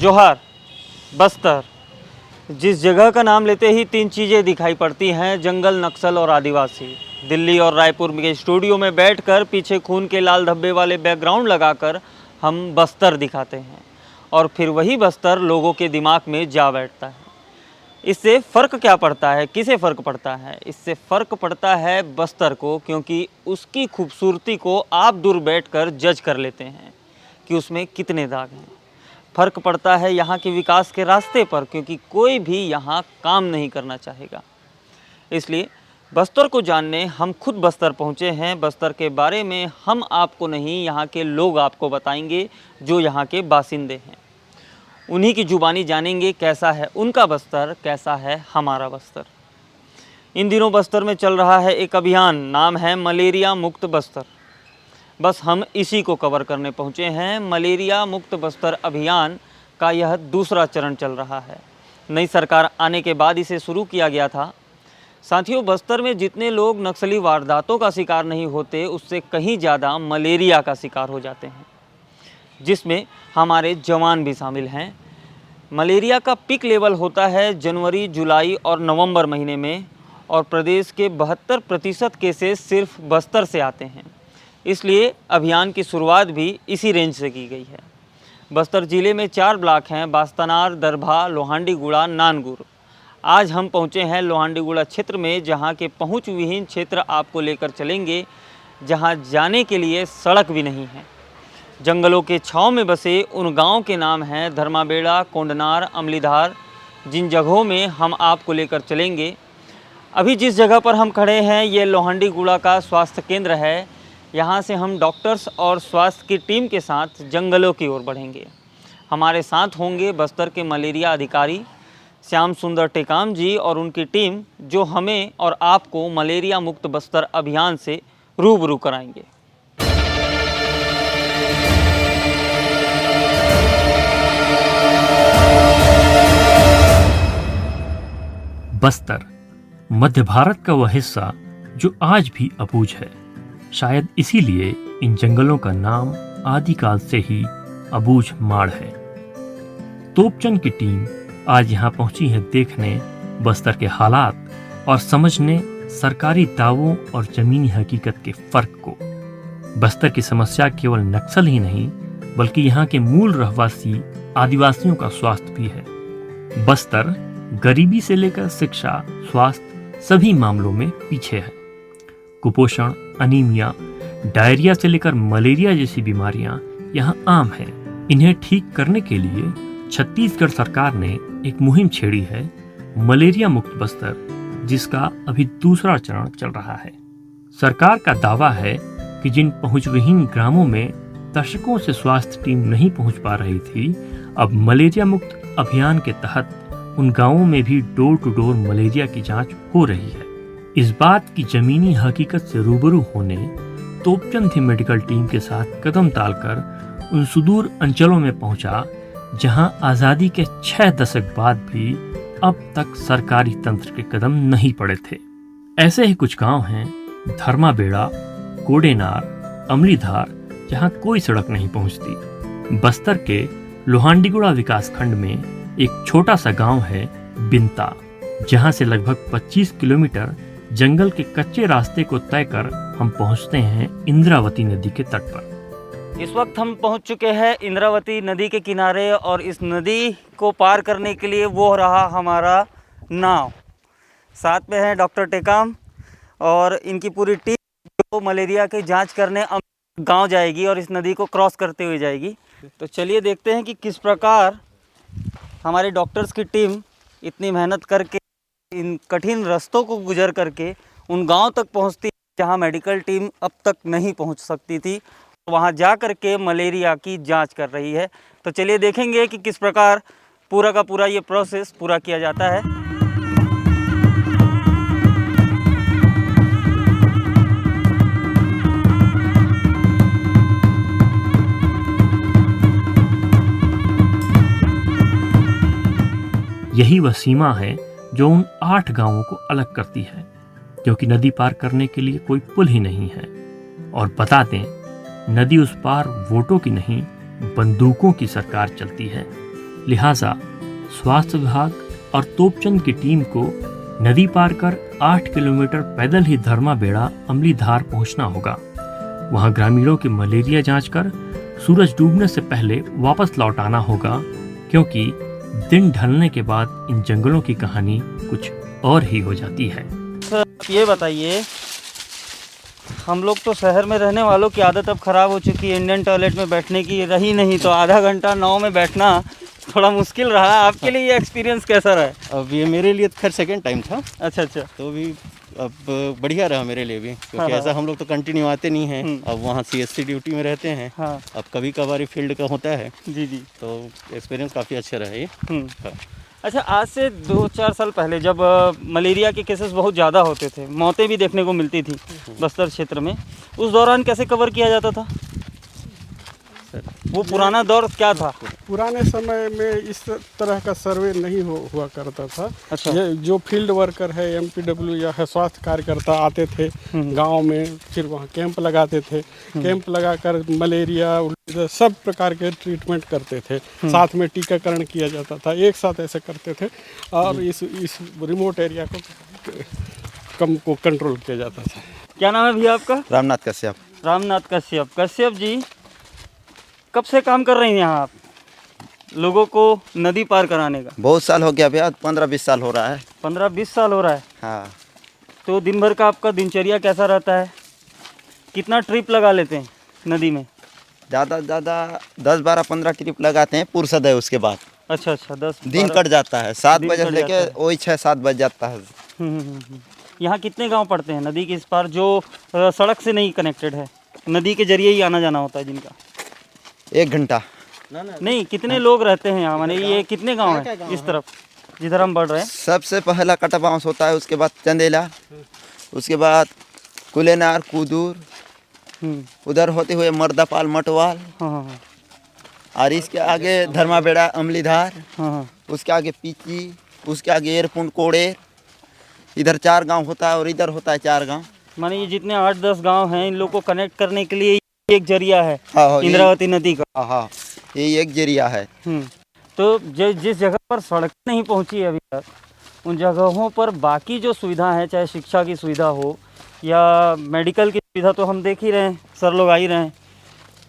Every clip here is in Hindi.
जोहार। बस्तर, जिस जगह का नाम लेते ही तीन चीज़ें दिखाई पड़ती हैं, जंगल, नक्सल और आदिवासी। दिल्ली और रायपुर के स्टूडियो में बैठकर पीछे खून के लाल धब्बे वाले बैकग्राउंड लगाकर हम बस्तर दिखाते हैं और फिर वही बस्तर लोगों के दिमाग में जा बैठता है। इससे फ़र्क क्या पड़ता है, किसे फ़र्क पड़ता है? इससे फ़र्क पड़ता है बस्तर को, क्योंकि उसकी खूबसूरती को आप दूर बैठकर जज कर लेते हैं कि उसमें कितने दाग हैं। फ़र्क पड़ता है यहाँ के विकास के रास्ते पर, क्योंकि कोई भी यहाँ काम नहीं करना चाहेगा। इसलिए बस्तर को जानने हम खुद बस्तर पहुँचे हैं। बस्तर के बारे में हम आपको नहीं, यहाँ के लोग आपको बताएंगे जो यहाँ के बासिंदे हैं। उन्हीं की जुबानी जानेंगे कैसा है उनका बस्तर, कैसा है हमारा बस्तर। इन दिनों बस्तर में चल रहा है एक अभियान, नाम है मलेरिया मुक्त बस्तर। बस हम इसी को कवर करने पहुँचे हैं। मलेरिया मुक्त बस्तर अभियान का यह दूसरा चरण चल रहा है। नई सरकार आने के बाद इसे शुरू किया गया था। साथियों, बस्तर में जितने लोग नक्सली वारदातों का शिकार नहीं होते, उससे कहीं ज़्यादा मलेरिया का शिकार हो जाते हैं, जिसमें हमारे जवान भी शामिल हैं। मलेरिया का पीक लेवल होता है जनवरी, जुलाई और नवंबर महीने में, और प्रदेश के 72% केसेस सिर्फ बस्तर से आते हैं। इसलिए अभियान की शुरुआत भी इसी रेंज से की गई है। बस्तर ज़िले में 4 ब्लॉक हैं, बास्तानार, दरभा, लोहांडीगुड़ा, नानगुर। आज हम पहुंचे हैं लोहांडीगुड़ा क्षेत्र में, जहां के पहुंच विहीन क्षेत्र आपको लेकर चलेंगे, जहां जाने के लिए सड़क भी नहीं है। जंगलों के छाँव में बसे उन गाँव के नाम हैं धर्माबेड़ा, कोंडनार, अमलीधार, जिन जगहों में हम आपको लेकर चलेंगे। अभी जिस जगह पर हम खड़े हैं, ये लोहांडीगुड़ा का स्वास्थ्य केंद्र है। यहाँ से हम डॉक्टर्स और स्वास्थ्य की टीम के साथ जंगलों की ओर बढ़ेंगे। हमारे साथ होंगे बस्तर के मलेरिया अधिकारी श्याम सुंदर टेकाम जी और उनकी टीम, जो हमें और आपको मलेरिया मुक्त बस्तर अभियान से रूबरू कराएंगे। बस्तर मध्य भारत का वह हिस्सा जो आज भी अबूझ है। शायद इसीलिए इन जंगलों का नाम आदिकाल से ही अबूझ माड़ है। तोपचंद की टीम आज यहाँ पहुंची है देखने बस्तर के हालात और समझने सरकारी दावों और जमीनी हकीकत के फर्क को। बस्तर की समस्या केवल नक्सल ही नहीं, बल्कि यहाँ के मूल रहवासी आदिवासियों का स्वास्थ्य भी है। बस्तर गरीबी से लेकर शिक्षा, स्वास्थ्य सभी मामलों में पीछे है। कुपोषण, अनीमिया, डायरिया से लेकर मलेरिया जैसी बीमारियां यहाँ आम हैं। इन्हें ठीक करने के लिए छत्तीसगढ़ सरकार ने एक मुहिम छेड़ी है, मलेरिया मुक्त बस्तर, जिसका अभी दूसरा चरण चल रहा है। सरकार का दावा है कि जिन पहुंचविहीन ग्रामों में दशकों से स्वास्थ्य टीम नहीं पहुंच पा रही थी, अब मलेरिया मुक्त अभियान के तहत उन गांवों में भी डोर टू डोर मलेरिया की जांच हो रही है। इस बात की जमीनी हकीकत से रूबरू होने तोपचंद ही मेडिकल टीम के साथ कदम डालकर उन सुदूर अंचलों में पहुंचा, जहां आज़ादी के 6 दशक बाद भी अब तक सरकारी तंत्र के कदम नहीं पड़े थे। ऐसे ही कुछ गांव हैं धर्माबेड़ा, कोडेनार, अमलीधार, जहां कोई सड़क नहीं पहुंचती। बस्तर के लोहांडीगुड़ा विकास खंड में एक छोटा सा गांव है बिनता, जहां से लगभग 25 किलोमीटर जंगल के कच्चे रास्ते को तय कर हम पहुंचते हैं इंद्रावती नदी के तट पर। इस वक्त हम पहुंच चुके हैं इंद्रावती नदी के किनारे, और इस नदी को पार करने के लिए वो रहा हमारा नाव। साथ में है डॉक्टर टेकाम और इनकी पूरी टीम, जो मलेरिया की जांच करने गांव जाएगी और इस नदी को क्रॉस करते हुए जाएगी। तो चलिए देखते हैं कि किस प्रकार हमारे डॉक्टर्स की टीम इतनी मेहनत करके, इन कठिन रास्तों को गुजर करके उन गांव तक पहुंचती है जहां मेडिकल टीम अब तक नहीं पहुंच सकती थी। वहां जा कर के मलेरिया की जांच कर रही है। तो चलिए देखेंगे कि किस प्रकार पूरा का पूरा ये प्रोसेस पूरा किया जाता है। यही वह सीमा है जो उन 8 गांवों को अलग करती है, क्योंकि नदी पार करने के लिए कोई पुल ही नहीं है। और बता दें, नदी उस पार वोटों की नहीं, बंदूकों की सरकार चलती है। लिहाजा स्वास्थ्य विभाग और तोपचंद की टीम को नदी पार कर 8 किलोमीटर पैदल ही धर्माबेड़ा अमलीधार पहुंचना होगा। वहां ग्रामीणों की मलेरिया जांच कर सूरज डूबने से पहले वापस लौट आना होगा, क्योंकि दिन ढलने के बाद इन जंगलों की कहानी कुछ और ही हो जाती है। सर ये बताइए, हम लोग तो शहर में रहने वालों की आदत अब ख़राब हो चुकी है, इंडियन टॉयलेट में बैठने की रही नहीं, तो आधा घंटा नाव में बैठना थोड़ा मुश्किल रहा। आपके लिए ये एक्सपीरियंस कैसा रहा? अब ये मेरे लिए खैर सेकंड टाइम था, अच्छा अच्छा। तो भी अब बढ़िया रहा मेरे लिए भी, हाँ, क्योंकि ऐसा हम लोग तो कंटिन्यू आते नहीं हैं। अब वहाँ CSC ड्यूटी में रहते हैं। हाँ अब कभी कभार फील्ड का होता है, जी जी। तो एक्सपीरियंस काफ़ी अच्छा रहा ये। हाँ। अच्छा, आज से 2-4 साल पहले जब मलेरिया के केसेस बहुत ज़्यादा होते थे, मौतें भी देखने को मिलती थी बस्तर क्षेत्र में, उस दौरान कैसे कवर किया जाता था? वो पुराना दौर क्या था? पुराने समय में इस तरह का सर्वे नहीं हुआ करता था। अच्छा। ये जो फील्ड वर्कर है, MPW या है स्वास्थ्य कार्यकर्ता आते थे गांव में, फिर वहाँ कैंप लगाते थे। कैंप लगाकर मलेरिया, उल्टी, सब प्रकार के ट्रीटमेंट करते थे। साथ में टीकाकरण किया जाता था, एक साथ ऐसे करते थे, और इस रिमोट एरिया को कंट्रोल किया जाता था। क्या नाम है भैया आपका? रामनाथ कश्यप। रामनाथ कश्यप। कश्यप जी, कब से काम कर रहे हैं यहाँ आप लोगों को नदी पार कराने का? बहुत साल हो गया भैया, 15-20 साल हो रहा है। 15-20 साल हो रहा है। हाँ। तो दिन भर का आपका दिनचर्या कैसा रहता है? कितना ट्रिप लगा लेते हैं नदी में? ज़्यादा से ज़्यादा 10-12-15 ट्रिप लगाते हैं फुर्सत है, उसके बाद अच्छा अच्छा। 10 दिन कट जाता है। 7 दिन बजे कट से लेके जाता है। वही 6-7 बज जाता है। यहाँ कितने गांव पड़ते हैं नदी के इस पार जो सड़क से नहीं कनेक्टेड है, नदी के जरिए ही आना जाना होता है जिनका? 1 घंटा। नहीं, कितने लोग रहते हैं यहाँ? माने ये कितने गांव हैं इस तरफ जिधर हम बढ़ रहे हैं? सबसे पहला कटा बांस होता है, उसके बाद चंदेला, उसके बाद कुलेनार, कुदूर, उधर होते हुए मर्दापाल, मटवाल, हाँ, और इसके आगे धर्माबेड़ा, अमलीधार, हाँ। उसके आगे पीची, उसके आगे एयरपुंड, कोड़ेर। इधर 4 गांव होता है और इधर होता है 4 गांव। माने ये जितने 8-10 गांव हैं, इन लोग को कनेक्ट करने के लिए एक जरिया है। हाँ, इंद्रावती नदी का। हाँ, यही एक जरिया है। तो जिस जगह पर सड़क नहीं पहुंची है अभी तक, उन जगहों पर बाकी जो सुविधा है, चाहे शिक्षा की सुविधा हो या मेडिकल की सुविधा, तो हम देख ही रहे हैं, सर लोग आ ही रहे हैं।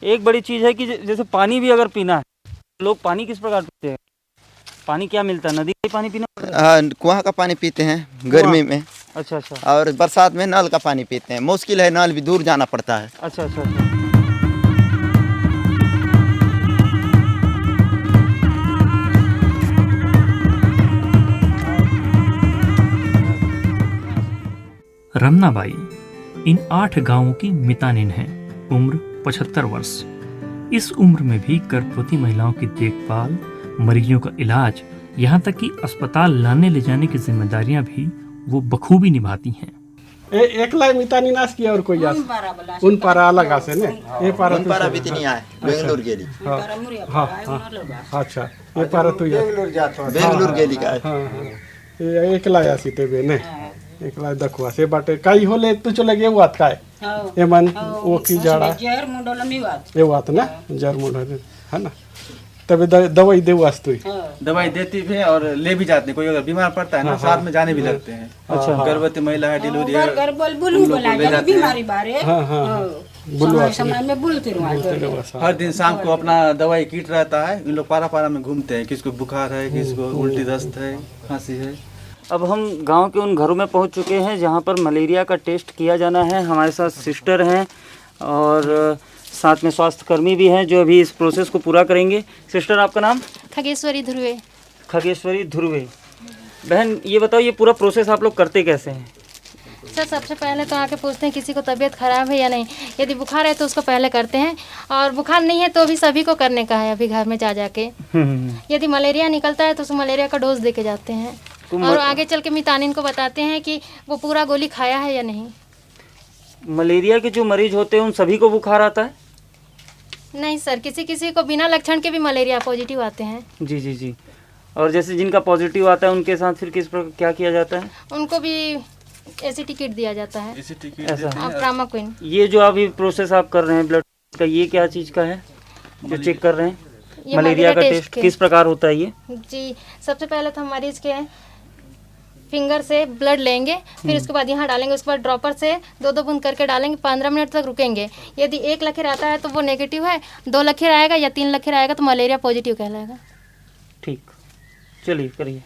एक बड़ी चीज़ है कि जैसे पानी भी अगर पीना है, लोग पानी किस प्रकार पीते हैं? पानी क्या मिलता है? नदी का ही पानी पीना पड़ता है? कुआं का पानी पीते हैं गर्मी में। अच्छा अच्छा। और बरसात में नल का पानी पीते हैं। मुश्किल है, नल भी दूर जाना पड़ता है। अच्छा अच्छा अच्छा। रमनाबाई इन 8 गांवों की मितानिन हैं। उम्र 75 वर्ष। इस उम्र में भी गर्भवती महिलाओं की देखभाल, मरीजों का इलाज, यहाँ तक कि अस्पताल लाने ले जाने की जिम्मेदारियां भी वो बखूबी निभाती हैं। एक लाई मितानी नाश किया और कोई उन पारा अलग से ने ये पारा उन पारा भी नहीं आए, बेंगलुरु गेली। हाँ हाँ। अच्छा, ये पारा तू बेंगलुरु गेली का है। हाँ, ये एक लाई आसी तेबे ने एक लाई दखवा से बाटे काई होले तू चले गे वात काय ये मन वो की जाड़ा जहर मुंडोला में बात ये बात ना जर मुंडा है ना, तबे दवाई दे वास्तु दवाई देती भी है और ले भी जाते हैं। कोई अगर बीमार पड़ता है ना, साथ में जाने भी लगते हैं। अच्छा, गर्भवती महिला है, डिलीवरी है, घर बोल बुलू बोला जब बीमारी बारे हाँ हाँ समय में बुलते रहो। हर दिन शाम को अपना दवाई किट रहता है। इन लोग पारा पारा में घूमते हैं, किसको बुखार है, किसको उल्टी दस्त है, खांसी है। अब हम गांव के उन घरों में पहुंच चुके हैं जहां पर मलेरिया का टेस्ट किया जाना है। हमारे साथ सिस्टर हैं और साथ में स्वास्थ्य कर्मी भी हैं जो अभी इस प्रोसेस को पूरा करेंगे। सिस्टर, आपका नाम? खगेश्वरी ध्रुवे। खगेश्वरी ध्रुवे। बहन, ये बताओ, ये पूरा प्रोसेस आप लोग करते कैसे हैं? सर, सबसे पहले तो आके पूछते हैं किसी को तबीयत खराब है या नहीं। यदि बुखार है तो उसको पहले करते हैं, और बुखार नहीं है तो भी सभी को करने का है अभी घर में जा जाके। यदि मलेरिया निकलता है तो उस मलेरिया का डोज दे के जाते हैं, और आगे चल के मितानिन को बताते हैं कि वो पूरा गोली खाया है या नहीं। मलेरिया के जो मरीज होते हैं उन सभी को बुखार आता है? नहीं सर, किसी किसी को बिना लक्षण के भी मलेरिया पॉजिटिव आते हैं। जी जी जी। और जैसे जिनका पॉजिटिव आता है उनके साथ फिर किस प्रकार क्या किया जाता है? उनको भी एसिटी किट दिया जाता है, ऐसा। ट्रामाक्विन। ये जो अभी प्रोसेस आप कर रहे हैं ब्लड का, ये क्या चीज़ का है जो चेक कर रहे हैं? ये मलेरिया का टेस्ट के। किस प्रकार होता है ये? जी, सबसे पहले तो हम मरीज के फिंगर से ब्लड लेंगे, फिर उसके बाद यहाँ डालेंगे, उसके बाद ड्रॉपर से 2-2 बूंद करके डालेंगे, 15 मिनट तक रुकेंगे। यदि 1 लकीर आता है तो वो नेगेटिव है, 2 लकीर आएगा या 3 लकीर आएगा तो मलेरिया पॉजिटिव कहलाएगा। ठीक, चलिए करिए।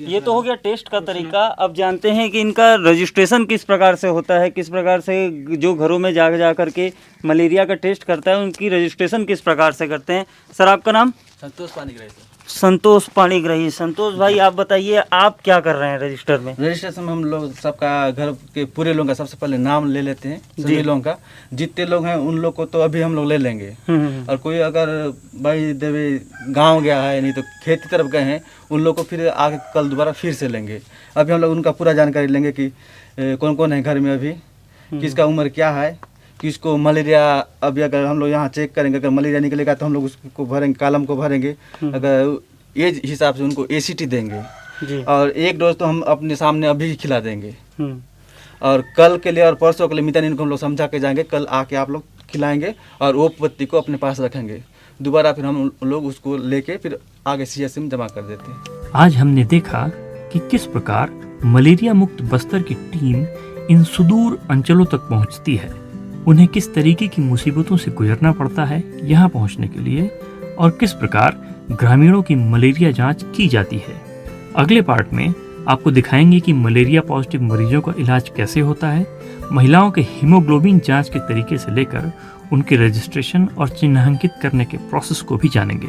ये तो हो गया टेस्ट का तरीका। अब जानते हैं कि इनका रजिस्ट्रेशन किस प्रकार से होता है, किस प्रकार से जो घरों में जा करके मलेरिया का टेस्ट करता है उनकी रजिस्ट्रेशन किस प्रकार से करते हैं। सर आपका नाम? संतोष पानीग्राही सर। संतोष पाणीग्राही। संतोष भाई आप बताइए, आप क्या कर रहे हैं रजिस्टर में? रजिस्ट्रेशन में हम लोग सबका घर के पूरे लोगों का सबसे पहले नाम ले लेते हैं, सभी लोगों का। जितने लोग हैं उन लोग को तो अभी हम लोग ले लेंगे, और कोई अगर भाई देवी गांव गया है नहीं तो खेत की तरफ गए हैं उन लोग को फिर आगे कल दोबारा फिर से लेंगे। अभी हम लोग उनका पूरा जानकारी लेंगे कि कौन कौन है घर में, अभी किसका उम्र क्या है, किसको मलेरिया। अभी अगर हम लोग यहाँ चेक करेंगे, अगर मलेरिया निकलेगा तो हम लोग उसको भरेंगे, कॉलम को भरेंगे। अगर एज हिसाब से उनको ACT देंगे जी। और 1 डोज तो हम अपने सामने अभी खिला देंगे। और कल के लिए और परसों के लिए मितानिन को हम लोग समझा के जाएंगे, कल आके आप लोग खिलाएंगे और ओप पत्ती को अपने पास रखेंगे। दोबारा फिर हम लोग उसको लेके फिर आगे CHC में जमा कर देते हैं। आज हमने देखा कि किस प्रकार मलेरिया मुक्त बस्तर की टीम इन सुदूर अंचलों तक पहुंचती है, उन्हें किस तरीके की मुसीबतों से गुजरना पड़ता है यहाँ पहुँचने के लिए, और किस प्रकार ग्रामीणों की मलेरिया जांच की जाती है। अगले पार्ट में आपको दिखाएंगे कि मलेरिया पॉजिटिव मरीजों का इलाज कैसे होता है, महिलाओं के हीमोग्लोबिन जांच के तरीके से लेकर उनके रजिस्ट्रेशन और चिन्हांकित करने के प्रोसेस को भी जानेंगे।